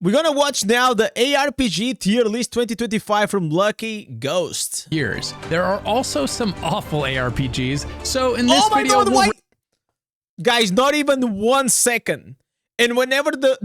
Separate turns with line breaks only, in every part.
We're gonna watch now the ARPG tier list 2025 from Lucky Ghost.
Years. There are also some awful ARPGs, so in this video...
God, wait! Guys, not even 1 second. And whenever the...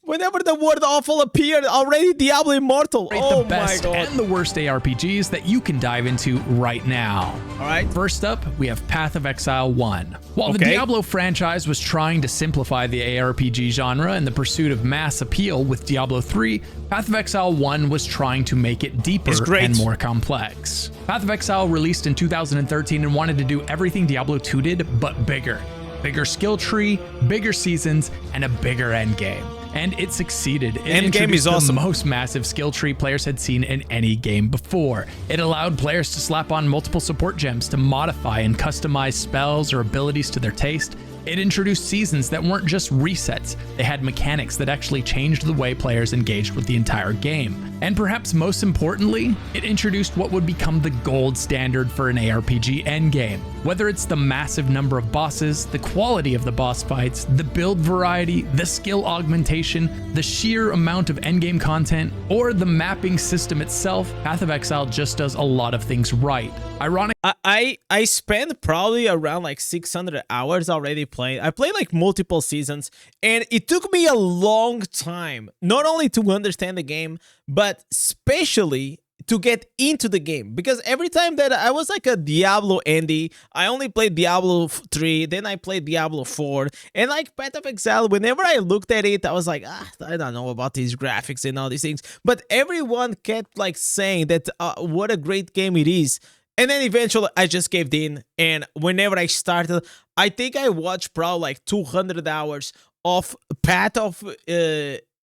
Whenever the word awful appeared, already Diablo Immortal. Oh
the best
my God.
and the worst ARPGs that you can dive into right now.
All right.
First up, we have Path of Exile 1. While the Diablo franchise was trying to simplify the ARPG genre in the pursuit of mass appeal with Diablo 3, Path of Exile 1 was trying to make it deeper and more complex. Path of Exile released in 2013 and wanted to do everything Diablo 2 did, but bigger. Bigger skill tree, bigger seasons, and a bigger endgame. And it succeeded. It introduced the most massive skill tree players had seen in any game before. It allowed players to slap on multiple support gems to modify and customize spells or abilities to their taste. It introduced seasons that weren't just resets. They had mechanics that actually changed the way players engaged with the entire game. And perhaps most importantly, it introduced what would become the gold standard for an ARPG endgame. Whether it's the massive number of bosses, the quality of the boss fights, the build variety, the skill augmentation, the sheer amount of endgame content, or the mapping system itself, Path of Exile just does a lot of things right. Ironic.
I spent probably around like 600 hours already playing. I played like multiple seasons, and it took me a long time, not only to understand the game, but especially to get into the game, because every time that I was like a Diablo indie, I only played Diablo 3, then I played Diablo 4, and like Path of Exile, whenever I looked at it, I was like, I don't know about these graphics and all these things, but everyone kept like saying that what a great game it is. And then eventually I just gave in, and whenever I started, I think I watched probably like 200 hours of Path of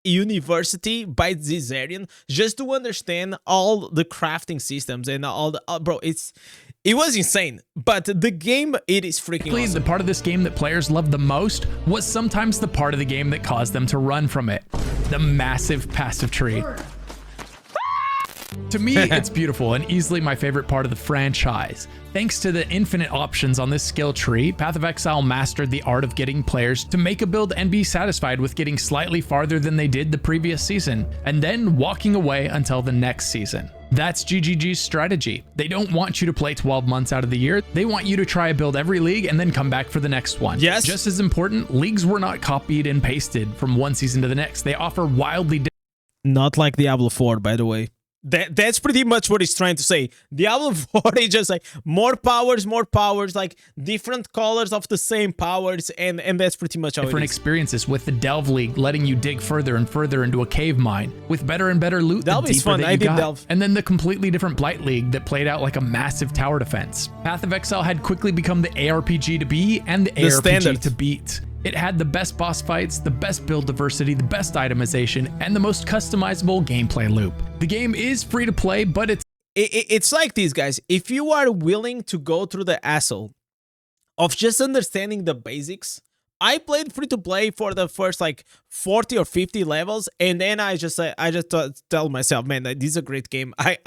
University by Zizarian just to understand all the crafting systems and all the bro, it was insane. But the game, it is freaking awesome.
The part of this game that players loved the most was sometimes the part of the game that caused them to run from it. The massive passive tree. To me, it's beautiful and easily my favorite part of the franchise. Thanks to the infinite options on this skill tree, Path of Exile mastered the art of getting players to make a build and be satisfied with getting slightly farther than they did the previous season, and then walking away until the next season. That's GGG's strategy. They don't want you to play 12 months out of the year. They want you to try a build every league and then come back for the next one.
Yes.
Just as important, leagues were not copied and pasted from one season to the next. They offer wildly different.
Not like Diablo 4, by the way. That's pretty much what he's trying to say. Diablo 4 is just like more powers, like different colors of the same powers, and that's pretty much how
different experiences, with the Delve League letting you dig further and further into a cave mine, with better and better loot the deeper that you got. And then the completely different Blight League that played out like a massive tower defense. Path of Exile had quickly become the ARPG to be and the ARPG standard to beat. It had the best boss fights, the best build diversity, the best itemization, and the most customizable gameplay loop. The game is free to play, but it's
like these guys. If you are willing to go through the hassle of just understanding the basics, I played free to play for the first like 40 or 50 levels, and then I just tell myself, man, this is a great game. I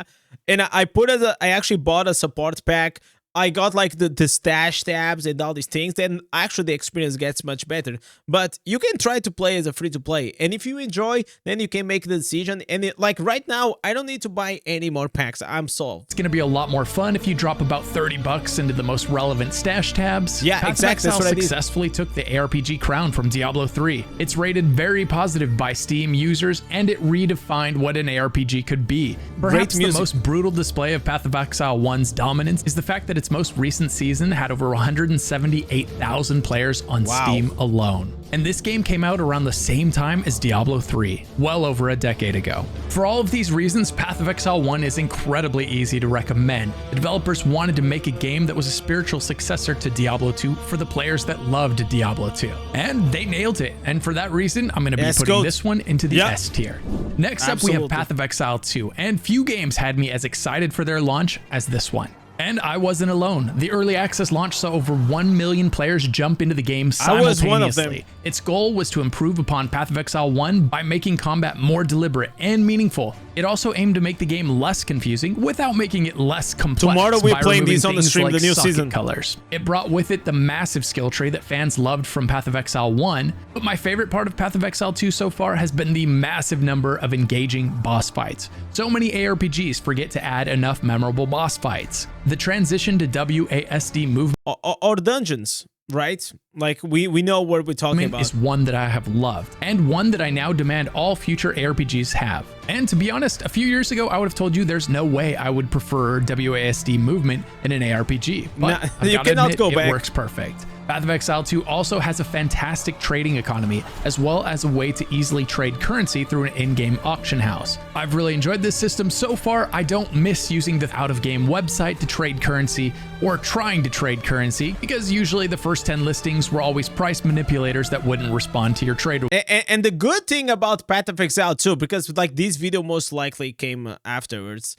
actually bought a support pack. I got like the stash tabs and all these things, then actually the experience gets much better. But you can try to play as a free-to-play, and if you enjoy, then you can make the decision. And like right now, I don't need to buy any more packs. I'm sold.
It's gonna be a lot more fun if you drop about $30 into the most relevant stash tabs.
Yeah, exactly.
Path of Exile successfully took the ARPG crown from Diablo 3. It's rated very positive by Steam users, and it redefined what an ARPG could be. Perhaps the most brutal display of Path of Exile 1's dominance is the fact that its most recent season had over 178,000 players on Steam alone. And this game came out around the same time as Diablo 3, well over a decade ago. For all of these reasons, Path of Exile 1 is incredibly easy to recommend. The developers wanted to make a game that was a spiritual successor to Diablo 2 for the players that loved Diablo 2. And they nailed it. And for that reason, I'm going to be putting this one into the S tier. Next up, we have Path of Exile 2, and few games had me as excited for their launch as this one. And I wasn't alone. The early access launch saw over 1 million players jump into the game simultaneously.
I was one of them.
Its goal was to improve upon Path of Exile 1 by making combat more deliberate and meaningful. It also aimed to make the game less confusing without making it less complex.
Tomorrow we're playing these on the stream, the new season.
Colors. It brought with it the massive skill tree that fans loved from Path of Exile 1, but my favorite part of Path of Exile 2 so far has been the massive number of engaging boss fights. So many ARPGs forget to add enough memorable boss fights. The transition to WASD movement
or dungeons, right? Like we know what we're talking about.
Is one that I have loved, and one that I now demand all future ARPGs have. And to be honest, a few years ago I would have told you there's no way I would prefer WASD movement in an ARPG, but
you cannot go back.
It works perfect. Path of Exile 2 also has a fantastic trading economy, as well as a way to easily trade currency through an in-game auction house. I've really enjoyed this system so far. I don't miss using the out-of-game website to trade currency or trying to trade currency, because usually the first 10 listings were always price manipulators that wouldn't respond to your trade.
And the good thing about Path of Exile 2, because like this video most likely came afterwards,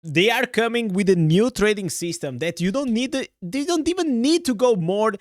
they are coming with a new trading system that you don't even need to go more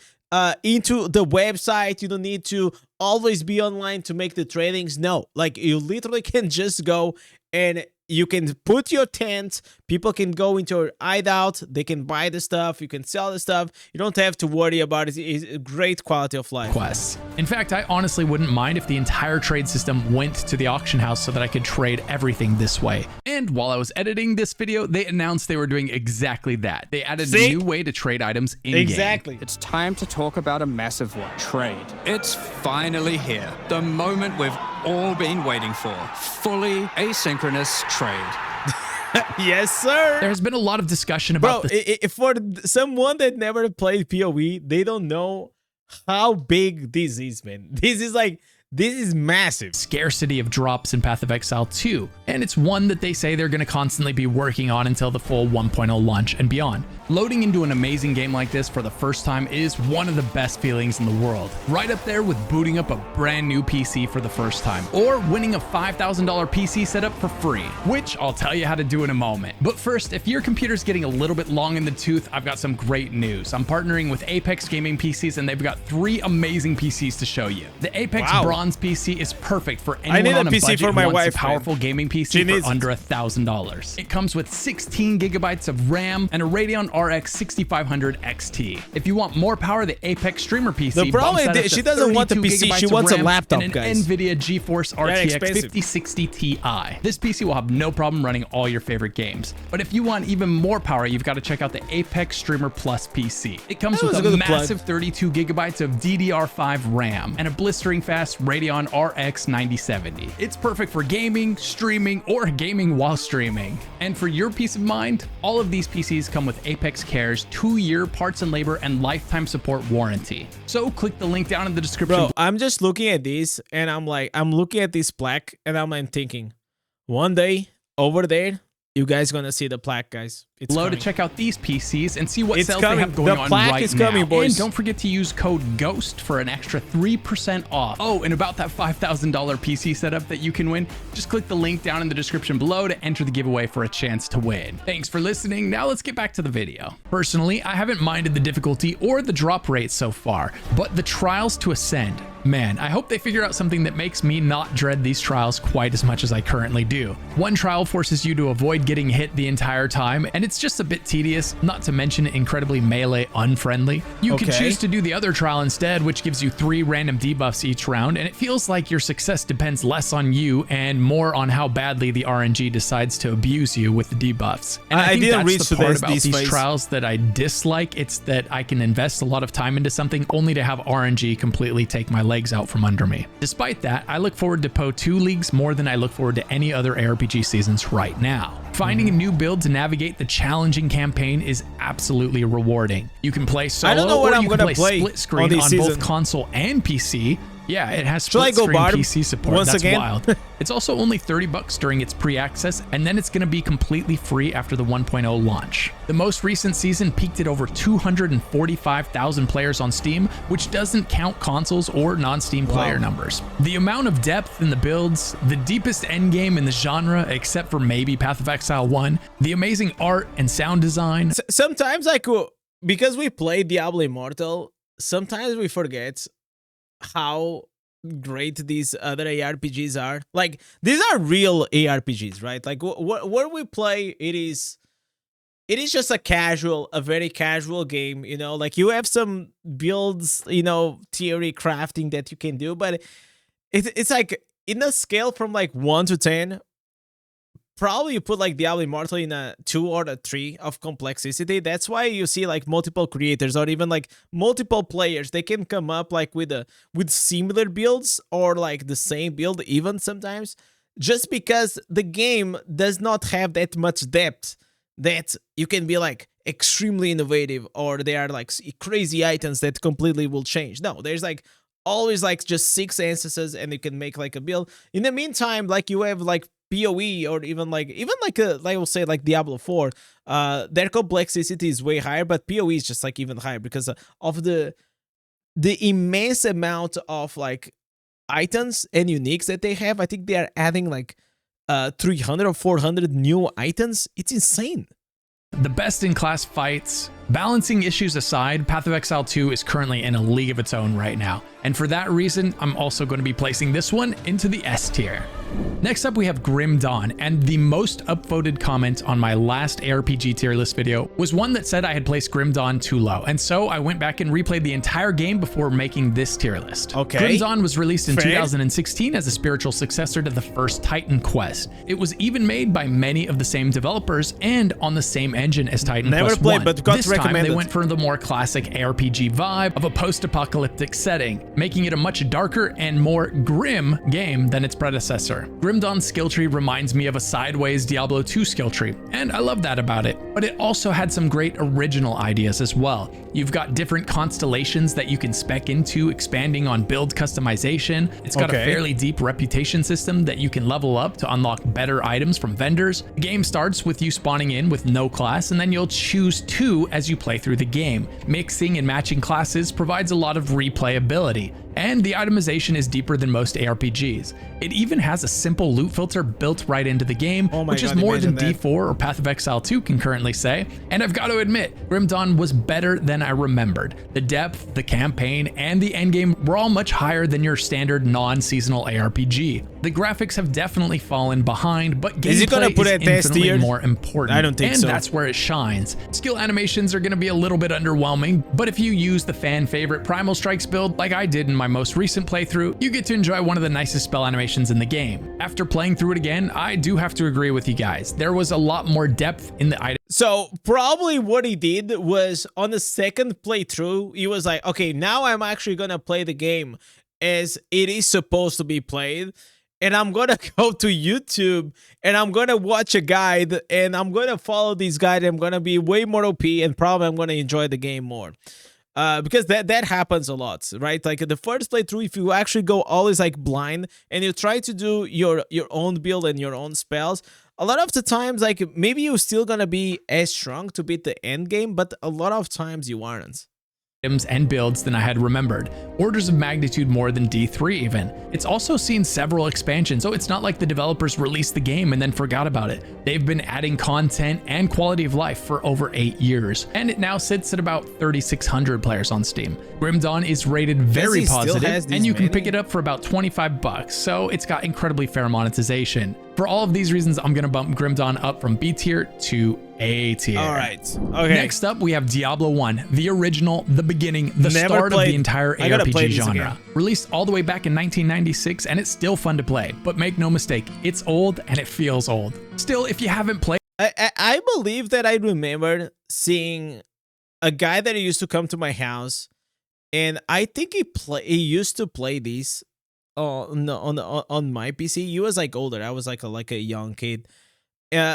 into the website. You don't need to always be online to make the tradings. No, like you literally can just go and you can put your tent, people can go into your hideout, they can buy the stuff, you can sell the stuff, you don't have to worry about it. It's a great quality of life.
Quests. In fact, I honestly wouldn't mind if the entire trade system went to the auction house so that I could trade everything this way. And while I was editing this video, they announced they were doing exactly that. They added a new way to trade items in-game.
Exactly.
It's time to talk about a massive one. Trade. It's finally here. The moment we've all been waiting for. Fully asynchronous trade.
Yes, sir.
There's been a lot of discussion about
for someone that never played PoE, they don't know how big this is, man. This is massive.
Scarcity of drops in Path of Exile 2, and it's one that they say they're going to constantly be working on until the full 1.0 launch and beyond. Loading into an amazing game like this for the first time is one of the best feelings in the world. Right up there with booting up a brand new PC for the first time, or winning a $5,000 PC setup for free, which I'll tell you how to do in a moment. But first, if your computer's getting a little bit long in the tooth, I've got some great news. I'm partnering with Apex Gaming PCs, and they've got 3 amazing PCs to show you. The Apex Bronze PC is perfect for anyone on a budget who wants a powerful gaming PC for under $1,000. It comes with 16 gigabytes of RAM and a Radeon RX 6500 XT. If you want more power, the Apex Streamer PC
the problem is she doesn't want the PC, she wants a laptop,
and
guys.
NVIDIA GeForce RTX 5060 Ti. This PC will have no problem running all your favorite games. But if you want even more power, you've got to check out the Apex Streamer Plus PC. It comes with a massive 32 gigabytes of DDR5 RAM and a blistering fast Radeon RX 9070. It's perfect for gaming, streaming, or gaming while streaming. And for your peace of mind, all of these PCs come with Apex Care's 2-year parts and labor and lifetime support warranty. So click the link down in the description.
Bro, I'm just looking at this and I'm looking at this plaque and I'm thinking, one day over there, you guys gonna see the plaque, guys. It's
below to check out these PCs and see what sales they have going on right now.
Is coming, boys.
And don't forget to use code GHOST for an extra 3% off. Oh, and about that $5,000 PC setup that you can win, just click the link down in the description below to enter the giveaway for a chance to win. Thanks for listening. Now let's get back to the video. Personally, I haven't minded the difficulty or the drop rate so far, but the trials to ascend, man, I hope they figure out something that makes me not dread these trials quite as much as I currently do. One trial forces you to avoid getting hit the entire time, and it's just a bit tedious, not to mention incredibly melee unfriendly. You can choose to do the other trial instead, which gives you 3 random debuffs each round, and it feels like your success depends less on you and more on how badly the RNG decides to abuse you with the debuffs. And I think that's the part about these trials that I dislike. It's that I can invest a lot of time into something only to have RNG completely take my legs out from under me. Despite that, I look forward to PoE2 leagues more than I look forward to any other ARPG seasons right now. Finding a new build to navigate the challenging campaign is absolutely rewarding. You can play solo,
I don't know what
or
I'm
you can
gonna
play split screen on both console and PC. Yeah, it has
Shall I
split
go
screen
bottom
PC support.
once
That's
again?
wild. It's also only $30 during its pre-access, and then it's going to be completely free after the 1.0 launch. The most recent season peaked at over 245,000 players on Steam, which doesn't count consoles or non-Steam player numbers. The amount of depth in the builds, the deepest endgame in the genre, except for maybe Path of Exile 1, the amazing art and sound design.
Sometimes, like, because we play Diablo Immortal, sometimes we forget how great these other ARPGs are. Like, these are real ARPGs, right? Like, what we play, it is just a very casual game, you know? Like, you have some builds, you know, theory crafting that you can do, but it's like, in a scale from like 1 to 10, probably you put like Diablo Immortal in a 2 or a 3 of complexity. That's why you see like multiple creators or even like multiple players, they can come up like with similar builds or like the same build even sometimes, just because the game does not have that much depth that you can be like extremely innovative or there are like crazy items that completely will change. No, there's like always like just 6 instances and you can make like a build. In the meantime, like you have like PoE or even like I will say like Diablo 4, their complexity is way higher, but PoE is just like even higher because of the immense amount of like items and uniques that they have. I think they are adding like 300 or 400 new items. It's insane.
The best-in-class fights. Balancing issues aside, Path of Exile 2 is currently in a league of its own right now, and for that reason, I'm also going to be placing this one into the S tier. Next up, we have Grim Dawn, and the most upvoted comment on my last ARPG tier list video was one that said I had placed Grim Dawn too low, and so I went back and replayed the entire game before making this tier list.
Okay.
Grim Dawn was released in 2016 as a spiritual successor to the first Titan Quest. It was even made by many of the same developers and on the same engine as Titan Quest 1.
Never played, but got
this
recommended.
time they went for the more classic ARPG vibe of a post-apocalyptic setting, making it a much darker and more grim game than its predecessor. Grim Dawn's skill tree reminds me of a sideways Diablo 2 skill tree, and I love that about it, but it also had some great original ideas as well. You've got different constellations that you can spec into, expanding on build customization. It's got a fairly deep reputation system that you can level up to unlock better items from vendors. The game starts with you spawning in with no class, and then you'll choose 2 as you play through the game. Mixing and matching classes provides a lot of replayability, and the itemization is deeper than most ARPGs. It even has a simple loot filter built right into the game, which is more than D4 or Path of Exile 2 can currently say, and I've got to admit, Grim Dawn was better than I remembered. The depth, the campaign, and the endgame were all much higher than your standard non-seasonal ARPG. The graphics have definitely fallen behind, but gameplay is infinitely more important.
I don't think so.
And that's where it shines. Skill animations are going to be a little bit underwhelming, but if you use the fan favorite Primal Strikes build like I did in my most recent playthrough, you get to enjoy one of the nicest spell animations in the game. After playing through it again, I do have to agree with you guys. There was a lot more depth in the item.
So probably what he did was on the second playthrough, he was like, okay, now I'm actually gonna play the game as it is supposed to be played. And I'm gonna go to YouTube and I'm gonna watch a guide and I'm gonna follow this guide. I'm gonna be way more OP and probably I'm gonna enjoy the game more. Because that happens a lot, right? Like the first playthrough, if you actually go always like blind and you try to do your own build and your own spells, a lot of the times, like maybe you're still gonna be as strong to beat the end game, but a lot of times you aren't.
And builds than I had remembered, orders of magnitude more than D3 even. It's also seen several expansions, so it's not like the developers released the game and then forgot about it. They've been adding content and quality of life for over 8 years, and it now sits at about 3,600 players on Steam. Grim Dawn is rated very positive, and you can pick it up for about $25, so it's got incredibly fair monetization. For all of these reasons, I'm gonna bump Grim Dawn up from B tier to A tier.
All right. Okay.
Next up, we have Diablo 1, the original, the beginning, the start of the entire ARPG genre. Released all the way back in 1996, and it's still fun to play. But make no mistake, it's old and it feels old. Still, if you haven't played,
I believe that I remember seeing a guy that used to come to my house, and I think he used to play these on my PC. He was like older. I was like a young kid.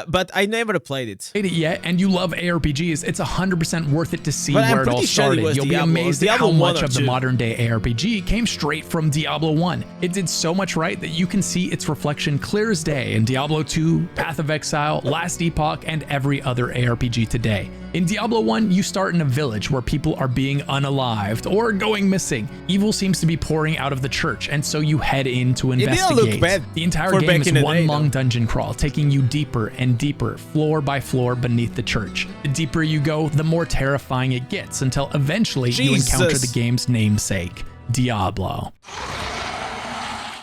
but I never played it.
Played it yet, and you love ARPGs, it's 100% worth it to see
But I'm
where it all
pretty sure it
started.
was
You'll be
Diablo.
amazed at
Diablo
how
1
much
or
of the
2.
modern day ARPG came straight from Diablo 1. It did so much right that you can see its reflection clear as day in Diablo 2, Path of Exile, Last Epoch, and every other ARPG today. In Diablo 1, you start in a village where people are being unalived or going missing. Evil seems to be pouring out of the church, and so you head in to investigate.
It didn't look bad
The entire
for
game
back
is
in the
one
day,
long
though.
dungeon crawl, taking you deeper and deeper, floor by floor beneath the church. The deeper you go, the more terrifying it gets, until eventually you encounter the game's namesake, Diablo.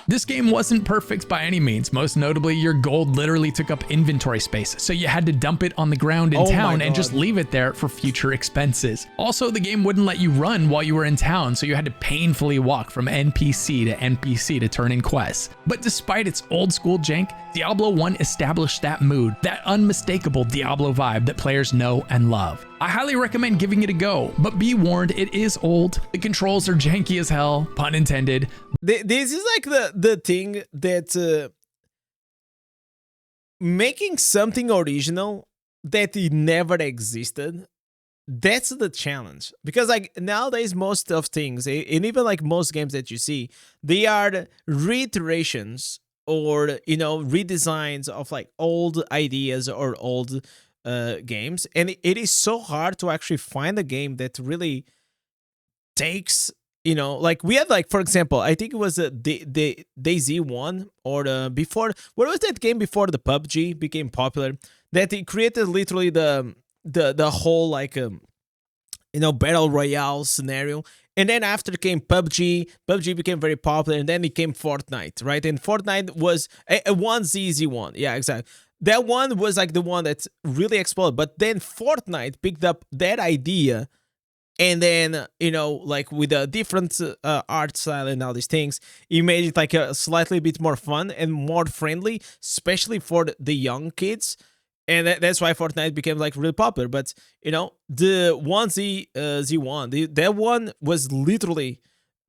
This game wasn't perfect by any means. Most notably, your gold literally took up inventory space, so you had to dump it on the ground in town and just leave it there for future expenses. Also, the game wouldn't let you run while you were in town, so you had to painfully walk from NPC to NPC to turn in quests. But despite its old school jank, Diablo 1 established that mood, that unmistakable Diablo vibe that players know and love. I highly recommend giving it a go, but be warned, it is old, the controls are janky as hell, pun intended.
This is like the thing that making something original that it never existed, that's the challenge. Because like nowadays, most of things, and even like most games that you see, they are reiterations or, you know, redesigns of like old ideas or old games, and it is so hard to actually find a game that really takes, you know, like we had, like, for example, I think it was the DayZ 1 or the before, what was that game before the PUBG became popular, that it created literally the whole like you know, battle royale scenario. And then after came PUBG became very popular, and then it came Fortnite, right? And Fortnite was a 1Z1. Yeah, exactly. That one was like the one that really exploded. But then Fortnite picked up that idea, and then, you know, like with a different art style and all these things, it made it like a slightly bit more fun and more friendly, especially for the young kids. And that's why Fortnite became like really popular. But, you know, the 1Z1, that one was literally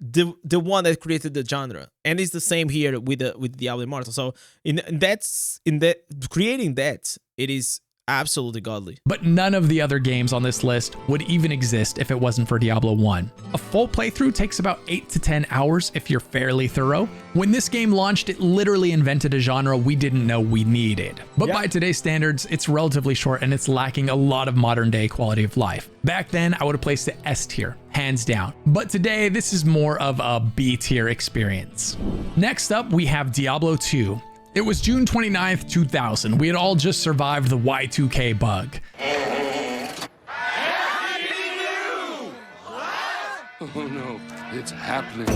the one that created the genre, and it's the same here with Diablo Immortal. So in that creating that, it is absolutely godly.
But none of the other games on this list would even exist if it wasn't for Diablo 1. A full playthrough takes about 8 to 10 hours if you're fairly thorough. When this game launched, it literally invented a genre we didn't know we needed. But by today's standards, it's relatively short and it's lacking a lot of modern day quality of life. Back then, I would have placed it S tier, hands down. But today, this is more of a B tier experience. Next up, we have Diablo 2. It was June 29th, 2000. We had all just survived the Y2K bug.
Oh no, it's happening.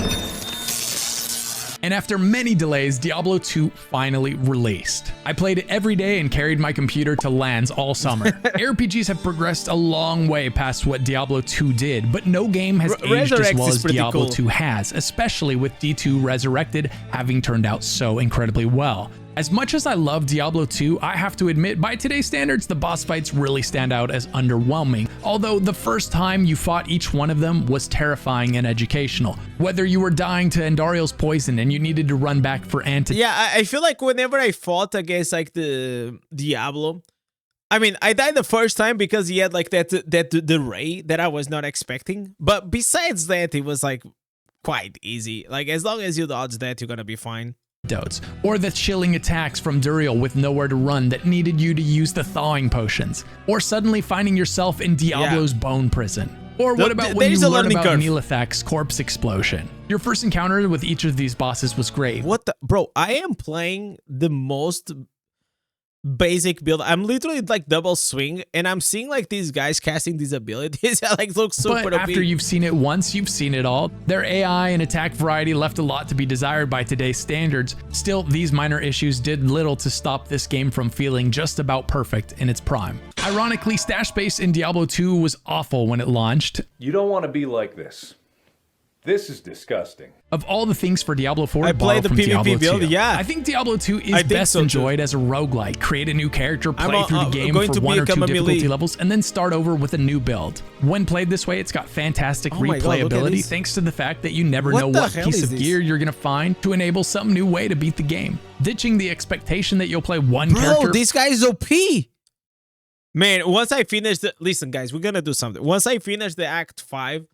And after many delays, Diablo 2 finally released. I played it every day and carried my computer to LANs all summer. RPGs have progressed a long way past what Diablo 2 did, but no game has aged as well as Diablo 2 has, especially with D2 Resurrected having turned out so incredibly well. As much as I love Diablo 2, I have to admit, by today's standards, the boss fights really stand out as underwhelming, although the first time you fought each one of them was terrifying and educational. Whether you were dying to Andariel's poison and you needed to run back for antidote.
Yeah, I feel like whenever I fought against like the Diablo, I mean, I died the first time because he had like the ray that I was not expecting, but besides that, it was like quite easy. Like as long as you dodge that, you're gonna be fine.
Or the chilling attacks from Duriel with nowhere to run that needed you to use the thawing potions, or suddenly finding yourself in Diablo's bone prison. Or what about when you learn about Nilithak's corpse explosion? Your first encounter with each of these bosses was great.
What the bro? I am playing the most basic build. I'm literally like double swing, and I'm seeing like these guys casting these abilities that like look super
But after you've seen it once, you've seen it all. Their AI and attack variety left a lot to be desired by today's standards. Still, these minor issues did little to stop this game from feeling just about perfect in its prime. Ironically, stash space in Diablo 2 was awful when it launched.
You don't want to be like this. This is disgusting.
Of all the things for Diablo 4
I
to borrow
played the
from
PvP
Diablo
build,
2,
yeah.
I think Diablo 2 is best enjoyed as a roguelike. Create a new character, play through the game for 1 or 2 difficulty levels, and then start over with a new build. When played this way, it's got fantastic replayability thanks to the fact that you never know what piece of gear you're going to find to enable some new way to beat the game. Ditching the expectation that you'll play one character.
Bro, this guy is OP. Man, once I finish the... Listen, guys, we're going to do something. Once I finish the Act 5,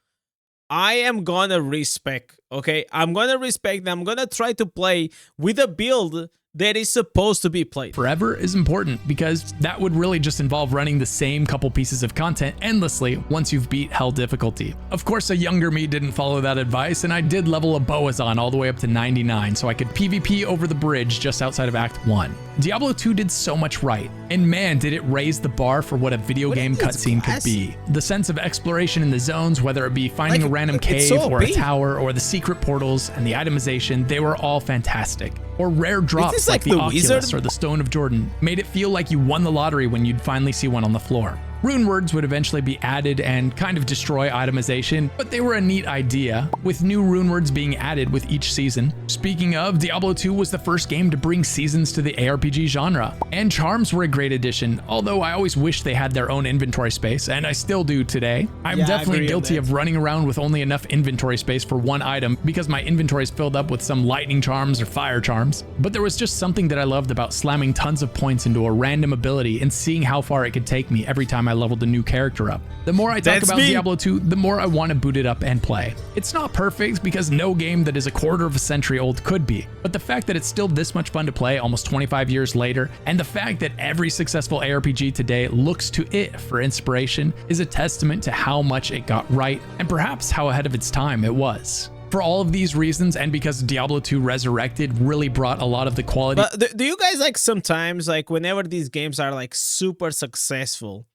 I am gonna respect, okay? I'm gonna respect and I'm gonna try to play with a build that is supposed to be played.
Forever is important because that would really just involve running the same couple pieces of content endlessly once you've beat Hell difficulty. Of course, a younger me didn't follow that advice, and I did level a Boazon all the way up to 99 so I could PvP over the bridge just outside of Act 1. Diablo 2 did so much right, and man, did it raise the bar for what a video game cutscene could be. The sense of exploration in the zones, whether it be finding a random cave or a tower or the secret portals and the itemization, they were all fantastic. Or rare drops like the Oculus or the Stone of Jordan made it feel like you won the lottery when you'd finally see one on the floor. Rune words would eventually be added and kind of destroy itemization, but they were a neat idea, with new rune words being added with each season. Speaking of, Diablo 2 was the first game to bring seasons to the ARPG genre, and charms were a great addition, although I always wish they had their own inventory space, and I still do today. I'm definitely guilty of running around with only enough inventory space for one item because my inventory is filled up with some lightning charms or fire charms, but there was just something that I loved about slamming tons of points into a random ability and seeing how far it could take me every time I leveled a new character up. The more I talk about Diablo 2, the more I want to boot it up and play. It's not perfect because no game that is a quarter of a century old could be, but the fact that it's still this much fun to play almost 25 years later, and the fact that every successful ARPG today looks to it for inspiration is a testament to how much it got right and perhaps how ahead of its time it was. For all of these reasons, and because Diablo 2 Resurrected really brought a lot of the quality.
But do you guys like sometimes, like whenever these games are like super successful,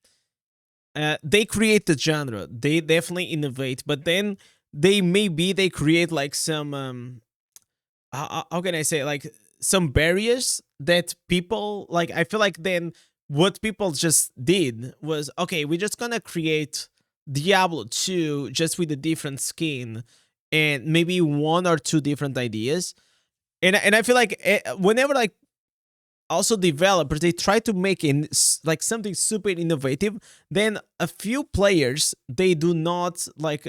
they create the genre, they definitely innovate, but then they create like some how can I say, like some barriers that people like. I feel like then what people just did was, okay, we're just gonna create Diablo 2 just with a different skin and maybe 1 or 2 different ideas, and I feel like whenever like also developers, they try to make it like something super innovative, then a few players, they do not like,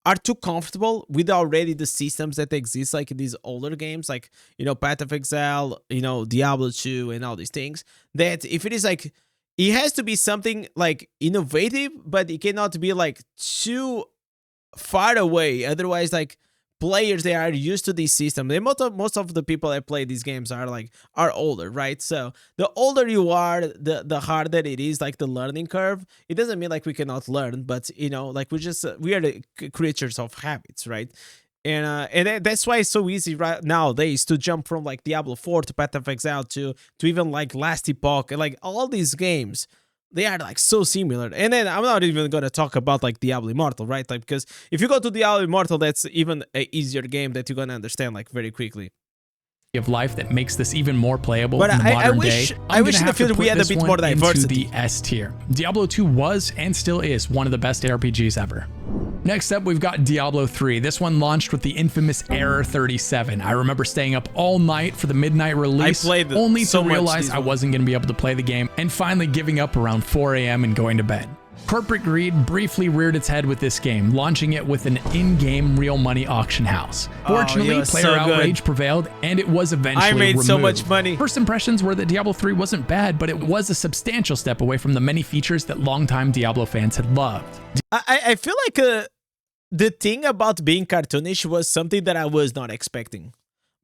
are too comfortable with already the systems that exist, like in these older games, like, you know, Path of Exile, you know, Diablo 2 and all these things, that if it is like, it has to be something like innovative, but it cannot be like too far away. Otherwise, like, players, they are used to this system. Most of the people that play these games are older, right? So the older you are, the harder it is, like the learning curve. It doesn't mean like we cannot learn, but you know, like we are the creatures of habits, right? And that's why it's so easy right nowadays to jump from like Diablo 4 to Path of Exile to even like Last Epoch, and like all these games, they are like so similar. And then I'm not even gonna talk about like Diablo Immortal, right? Like, because if you go to Diablo Immortal, that's even an easier game that you're gonna understand like very quickly.
Of life that makes this even more playable
but
in the modern day.
I wish in the future we had a bit more diversity.
Into the S tier. Diablo 2 was and still is one of the best RPGs ever. Next up, we've got Diablo 3. This one launched with the infamous Error 37. I remember staying up all night for the midnight release, only to realize I wasn't going to be able to play the game, and finally giving up around 4 a.m. and going to bed. Corporate greed briefly reared its head with this game, launching it with an in-game real money auction house. Fortunately, player outrage prevailed, and it was eventually removed.
So much money.
First impressions were that Diablo 3 wasn't bad, but it was a substantial step away from the many features that longtime Diablo fans had loved.
I feel like the thing about being cartoonish was something that I was not expecting.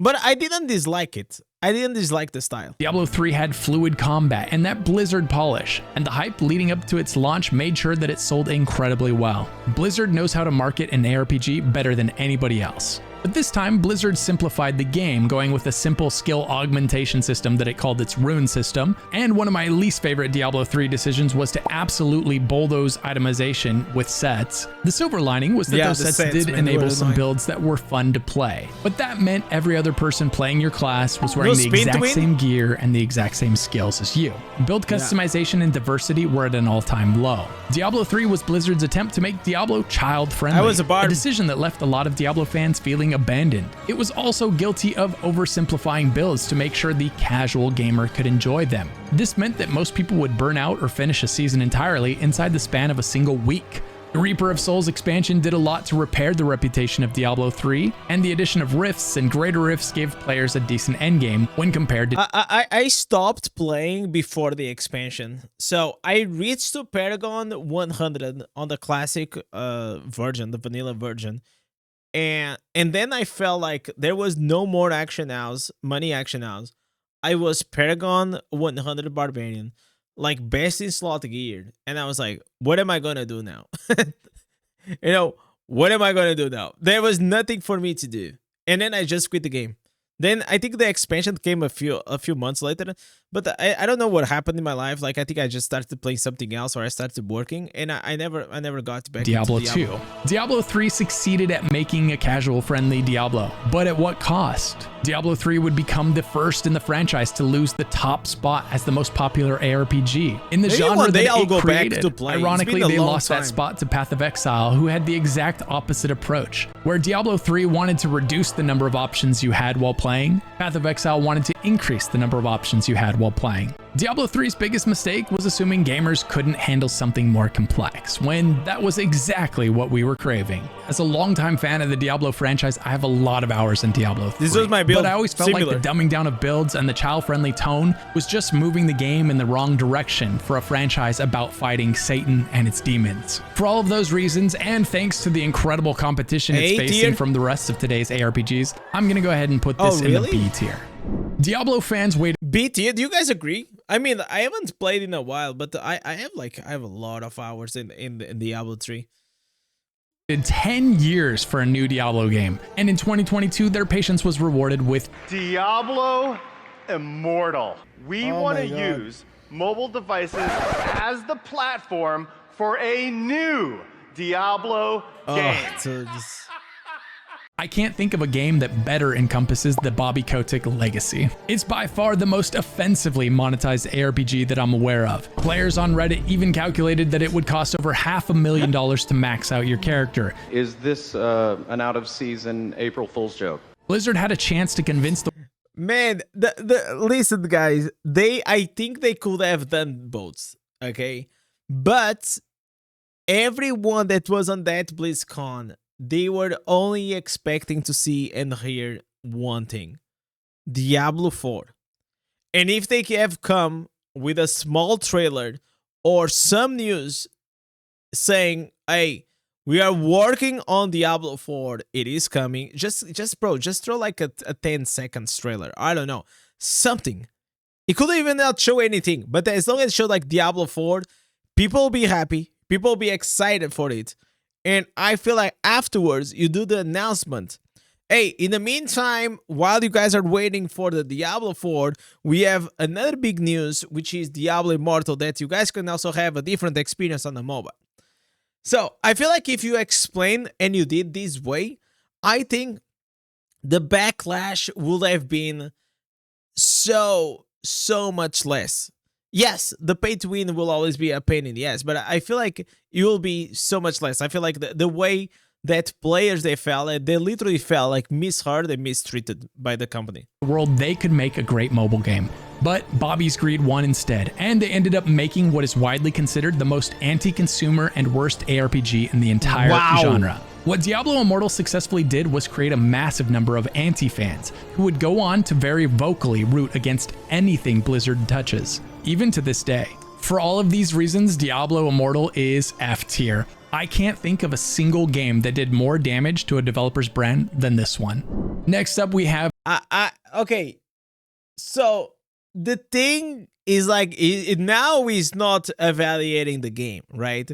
But I didn't dislike it. I didn't dislike the style.
Diablo 3 had fluid combat and that Blizzard polish, and the hype leading up to its launch made sure that it sold incredibly well. Blizzard knows how to market an ARPG better than anybody else. But this time, Blizzard simplified the game, going with a simple skill augmentation system that it called its rune system. And one of my least favorite Diablo 3 decisions was to absolutely bulldoze itemization with sets. The silver lining was that those sets did enable some builds that were fun to play. But that meant every other person playing your class was wearing the exact same gear and the exact same skills as you. Build customization and diversity were at an all-time low. Diablo 3 was Blizzard's attempt to make Diablo child-friendly, a decision that left a lot of Diablo fans feeling abandoned. It was also guilty of oversimplifying builds to make sure the casual gamer could enjoy them. This meant that most people would burn out or finish a season entirely inside the span of a single week. The Reaper of Souls expansion did a lot to repair the reputation of Diablo 3, and the addition of rifts and greater rifts gave players a decent endgame when compared to...
I stopped playing before the expansion, so I reached to Paragon 100 on the classic version, the vanilla version, and then I felt like there was no more action hours, money action hours. I was Paragon 100 Barbarian, like best in slot gear, and I was like, what am I gonna do now? What am I gonna do now? There was nothing for me to do, and then I just quit the game. Then I think the expansion came a few months later, but I don't know what happened in my life. Like I think I just started playing something else, or I started working, and I never got back
Diablo
into Diablo
2. Diablo 3 succeeded at making a casual-friendly Diablo, but at what cost? Diablo 3 would become the first in the franchise to lose the top spot as the most popular ARPG in the genre that it created. Ironically, they lost that spot to Path of Exile, who had the exact opposite approach. Where Diablo 3 wanted to reduce the number of options you had while playing, Path of Exile wanted to increase the number of options you had while playing. Diablo 3's biggest mistake was assuming gamers couldn't handle something more complex, when that was exactly what we were craving. As a longtime fan of the Diablo franchise, I have a lot of hours in Diablo 3.
This was my build.
But I always felt like the dumbing down of builds and the child-friendly tone was just moving the game in the wrong direction for a franchise about fighting Satan and its demons. For all of those reasons, and thanks to the incredible competition it's facing from the rest of today's ARPGs, I'm gonna go ahead and put this in the B tier. Diablo fans waited.
B tier? Do you guys agree? I mean, I haven't played in a while, but I have a lot of hours in Diablo 3.
10 years for a new Diablo game, and in 2022 their patience was rewarded with
Diablo Immortal. We want to use mobile devices as the platform for a new Diablo game.
I can't think of a game that better encompasses the Bobby Kotick legacy. It's by far the most offensively monetized ARPG that I'm aware of. Players on Reddit even calculated that it would cost over $500,000 to max out your character.
Is this an out-of-season April Fool's joke?
Blizzard had a chance to convince the...
Man, listen, guys, I think they could have done both, okay? But everyone that was on that BlizzCon, they were only expecting to see and hear one thing: Diablo 4. And if they have come with a small trailer or some news saying, hey, we are working on Diablo 4, it is coming, just throw like a 10 seconds trailer. I don't know, something. It could even not show anything, but as long as it showed like Diablo 4, people will be happy, people will be excited for it. And I feel like afterwards, you do the announcement. Hey, in the meantime, while you guys are waiting for the Diablo 4, we have another big news, which is Diablo Immortal, that you guys can also have a different experience on the mobile. So I feel like if you explain and you did this way, I think the backlash would have been so much less. Yes, the pay to win will always be a pain in the ass, but I feel like it will be so much less. I feel like the way that players they literally felt like misheard and mistreated by the company.
World, they could make a great mobile game. But Bobby's greed won instead, and they ended up making what is widely considered the most anti-consumer and worst ARPG in the entire genre. What Diablo Immortal successfully did was create a massive number of anti-fans who would go on to very vocally root against anything Blizzard touches, even to this day. For all of these reasons, Diablo Immortal is F tier. I can't think of a single game that did more damage to a developer's brand than this one. Next up, we have...
Okay, so the thing is like, it now is not evaluating the game, right?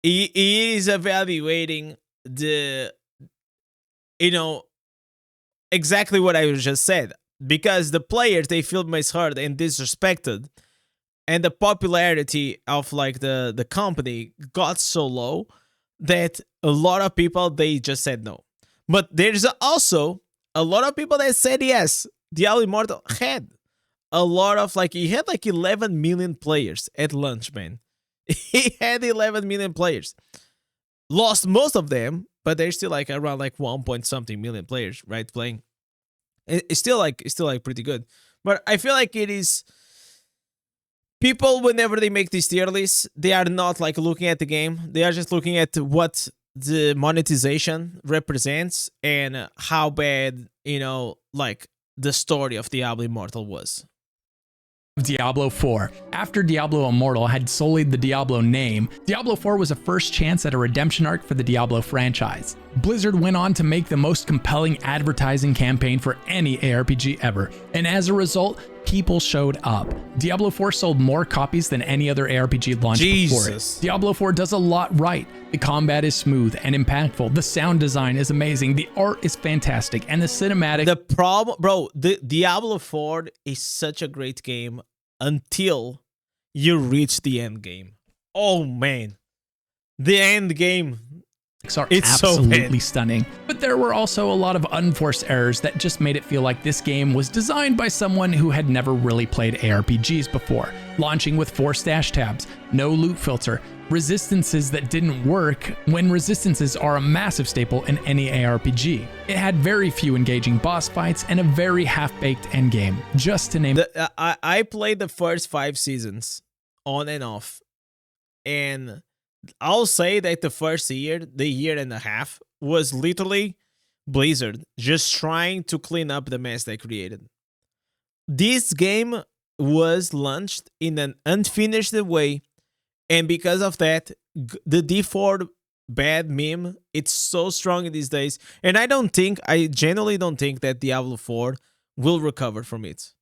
It is evaluating the exactly what I just said. Because the players, they feel misheard and disrespected, and the popularity of like the company got so low that a lot of people, they just said no. But there's also a lot of people that said yes. Diablo Immortal had a lot of like, he had like 11 million players at launch, man. He had 11 million players. Lost most of them, but there's still like around like 1 point something million players, right, playing. It's still like pretty good. But I feel like it is, people, whenever they make these tier lists, they are not like looking at the game. They are just looking at what the monetization represents and how bad, you know, like the story of Diablo Immortal was.
Diablo 4. After Diablo Immortal had sullied the Diablo name, Diablo 4 was a first chance at a redemption arc for the Diablo franchise. Blizzard went on to make the most compelling advertising campaign for any ARPG ever, and as a result, people showed up. Diablo 4 sold more copies than any other ARPG launched before it. Diablo 4 does a lot right. The combat is smooth and impactful. The sound design is amazing. The art is fantastic. And the cinematic...
The problem, bro, the Diablo 4 is such a great game until you reach the end game. Oh, man. The end game...
It's absolutely stunning. But there were also a lot of unforced errors that just made it feel like this game was designed by someone who had never really played ARPGs before. Launching with 4 stash tabs, no loot filter, resistances that didn't work when resistances are a massive staple in any ARPG. It had very few engaging boss fights and a very half-baked endgame, just to name...
I played the first 5 seasons on and off, and I'll say that the first year, the year and a half, was literally Blizzard just trying to clean up the mess they created. This game was launched in an unfinished way, and because of that, the D4 bad meme, it's so strong in these days, and I genuinely don't think that Diablo 4 will recover from it.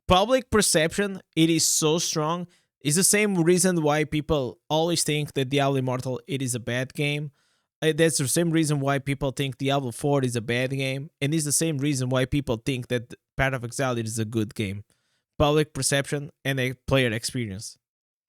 Public perception, it is so strong. It's the same reason why people always think that Diablo Immortal, it is a bad game. That's the same reason why people think Diablo 4 is a bad game. And it's the same reason why people think that Path of Exile is a good game. Public perception and a player experience.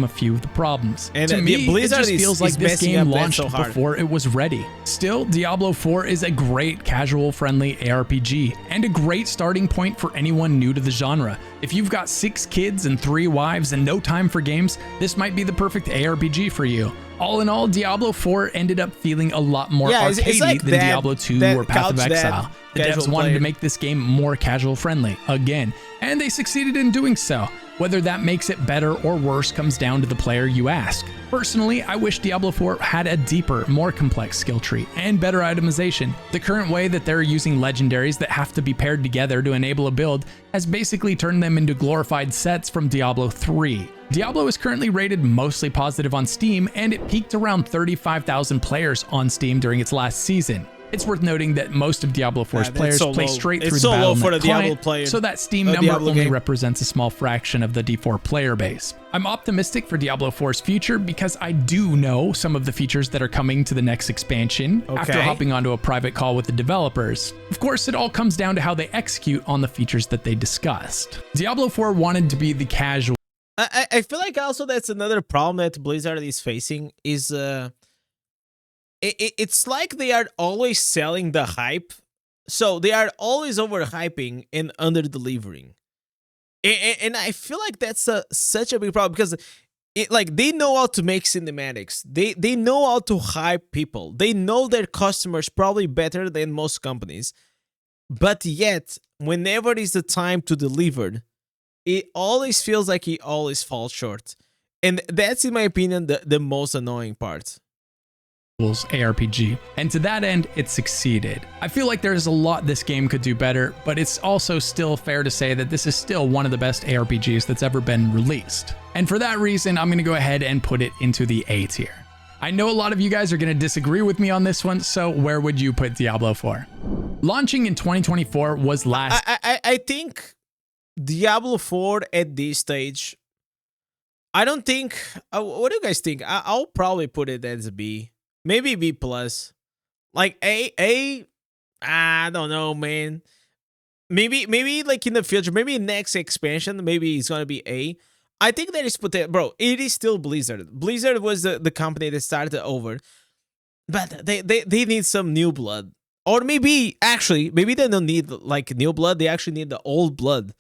A few of the problems.
And
to me,
Blizzard
it just feels like this game launched
so
before it was ready. Still, Diablo 4 is a great casual-friendly ARPG, and a great starting point for anyone new to the genre. If you've got 6 kids and 3 wives and no time for games, this might be the perfect ARPG for you. All in all, Diablo 4 ended up feeling a lot more arcadey
like
than Diablo 2 or Path of Exile. The devs wanted to make this game more casual-friendly, again, and they succeeded in doing so. Whether that makes it better or worse comes down to the player you ask. Personally, I wish Diablo 4 had a deeper, more complex skill tree and better itemization. The current way that they're using legendaries that have to be paired together to enable a build has basically turned them into glorified sets from Diablo 3. Diablo is currently rated mostly positive on Steam, and it peaked around 35,000 players on Steam during its last season. It's worth noting that most of Diablo 4's players play straight through the Battle.net client, so that Steam number only represents a small fraction of the D4 player base. I'm optimistic for Diablo 4's future because I do know some of the features that are coming to the next expansion after hopping onto a private call with the developers. Of course, it all comes down to how they execute on the features that they discussed. Diablo 4 wanted to be the casual...
I feel like also that's another problem that Blizzard is facing is... It's like they are always selling the hype. So they are always overhyping and under-delivering. And I feel like that's such a big problem because they know how to make cinematics. They know how to hype people. They know their customers probably better than most companies. But yet, whenever it's the time to deliver, it always feels like it always falls short. And that's, in my opinion, the most annoying part.
ARPG, and to that end, it succeeded. I feel like there's a lot this game could do better, but it's also still fair to say that this is still one of the best ARPGs that's ever been released. And for that reason, I'm going to go ahead and put it into the A tier. I know a lot of you guys are going to disagree with me on this one, so where would you put Diablo 4? Launching in 2024 was last...
I think Diablo 4 at this stage, I don't think... what do you guys think? I'll probably put it as a B. Maybe B+. Like A, I don't know, man. maybe like in the future, maybe next expansion, maybe it's gonna be A. I think there is potential, bro. It is still Blizzard. Blizzard was the company that started over, but they need some new blood, or maybe maybe they don't need like new blood. They actually need the old blood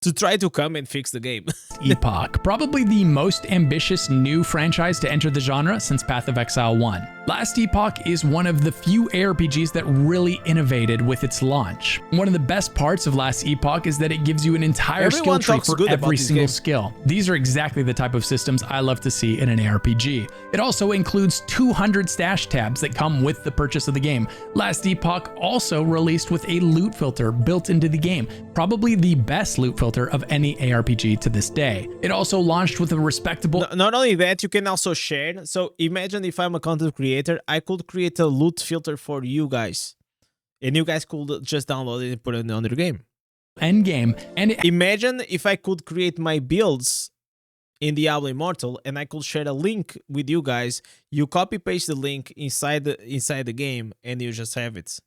to try to come and fix the game.
Epoch, probably the most ambitious new franchise to enter the genre since Path of Exile 1. Last Epoch is one of the few ARPGs that really innovated with its launch. One of the best parts of Last Epoch is that it gives you an entire skill tree for every single skill. These are exactly the type of systems I love to see in an ARPG. It also includes 200 stash tabs that come with the purchase of the game. Last Epoch also released with a loot filter built into the game, probably the best loot filter of any ARPG to this day. It also launched with a respectable...
Not only that, you can also share. So imagine if I'm a content creator, I could create a loot filter for you guys, and you guys could just download it and put it on your game.
Endgame. And
imagine if I could create my builds in Diablo Immortal, and I could share a link with you guys. You copy paste the link inside the game, and you just have it.